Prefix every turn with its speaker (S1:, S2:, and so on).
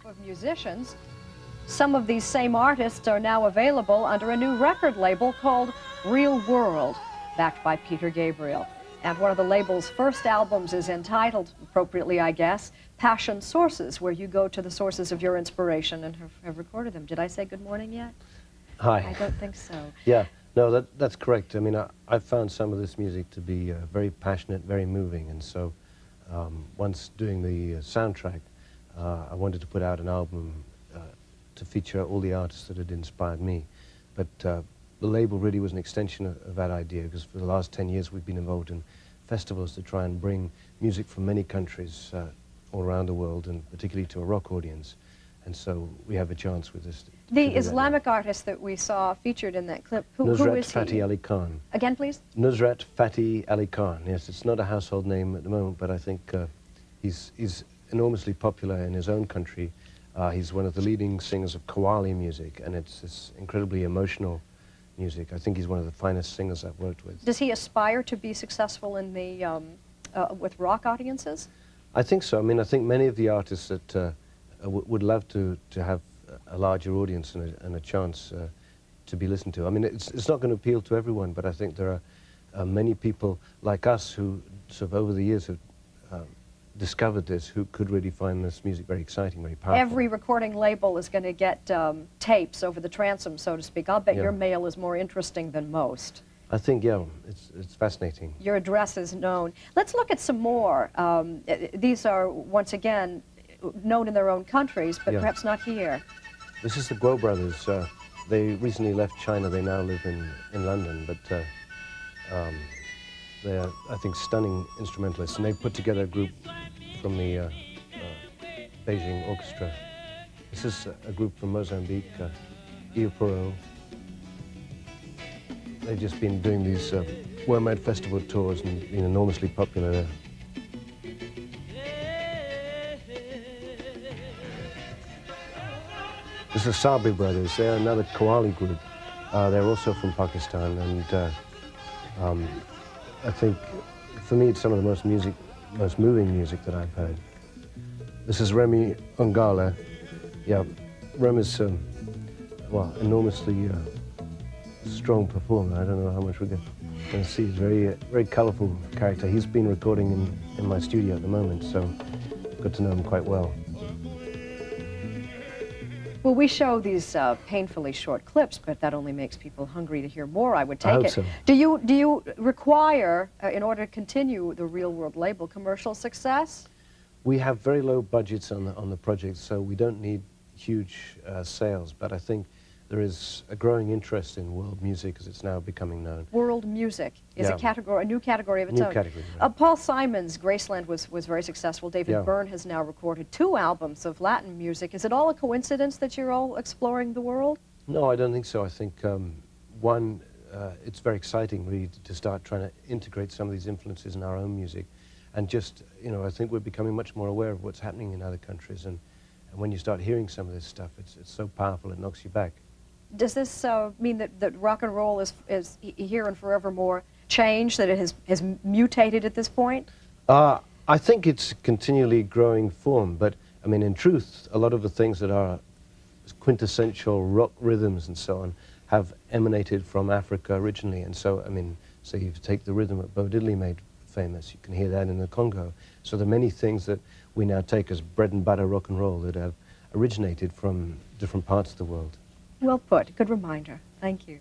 S1: Of musicians. Some of these same artists are now available under a new record label called Real World, backed by Peter Gabriel. And one of the label's first albums is entitled, appropriately I guess, Passion Sources, where you go to the sources of your inspiration and have recorded them. Did I say good morning yet?
S2: Hi.
S1: I don't think so.
S2: Yeah, no, that's correct. I mean, I found some of this music to be very passionate, very moving, and so once doing the soundtrack, I wanted to put out an album to feature all the artists that had inspired me. But the label really was an extension of that idea, because for the last 10 years we've been involved in festivals to try and bring music from many countries all around the world, and particularly to a rock audience. And so we have a chance with this.
S1: The Islamic artist that we saw featured in that clip, who is he?
S2: Nusrat Fateh Ali Khan.
S1: Again, please?
S2: Nusrat Fateh Ali Khan. Yes, it's not a household name at the moment, but I think he's enormously popular in his own country. He's one of the leading singers of Qawwali music, and it's this incredibly emotional music. I think he's one of the finest singers I've worked with.
S1: Does he aspire to be successful in the with rock audiences?
S2: I think so. I mean, I think many of the artists that would love to have a larger audience and a chance to be listened to. I mean, it's not going to appeal to everyone, but I think there are many people like us who sort of over the years have discovered this, who could really find this music very exciting, very powerful.
S1: Every recording label is going to get tapes over the transom, so to speak. I'll bet your mail is more interesting than most.
S2: I think, yeah, it's fascinating.
S1: Your address is known. Let's look at some more. These are, once again, known in their own countries, but perhaps not here.
S2: This is the Guo brothers. They recently left China. They now live in London, but they're, I think, stunning instrumentalists, and they put together a group from the Beijing Orchestra. This is a group from Mozambique, Iupuro. They've just been doing these WOMAD festival tours and been enormously popular there. This is Sabri Brothers. They're another Qawwali group. They're also from Pakistan, and I think, for me, it's some of the most moving music that I've heard. This is Remy Ongala. Yeah, Rem is, well, enormously strong performer. I don't know how much we're going to see. He's a very colourful character. He's been recording in my studio at the moment, so I've got to know him quite well.
S1: Well, we show these painfully short clips, but that only makes people hungry to hear more, I would take it.
S2: I hope so.
S1: Do you require, in order to continue the Real World label, commercial success?
S2: We have very low budgets on the project, so we don't need huge sales, but I think there is a growing interest in world music as it's now becoming known. World
S1: music is a new category of its own.
S2: New category, right.
S1: Paul Simon's Graceland was very successful. David Byrne has now recorded 2 albums of Latin music. Is it all a coincidence that you're all exploring the world?
S2: No, I don't think so. I think, one, it's very exciting really to start trying to integrate some of these influences in our own music. And just, you know, I think we're becoming much more aware of what's happening in other countries. And when you start hearing some of this stuff, it's so powerful, it knocks you back.
S1: Does this mean that rock and roll is here and forevermore changed, that it has mutated at this point?
S2: I think it's continually growing form, but I mean, in truth, a lot of the things that are quintessential rock rhythms and so on have emanated from Africa originally. And so, I mean, so you take the rhythm that Bo Diddley made famous, you can hear that in the Congo. So there are many things that we now take as bread and butter rock and roll that have originated from different parts of the world.
S1: Well put. Good reminder. Thank you.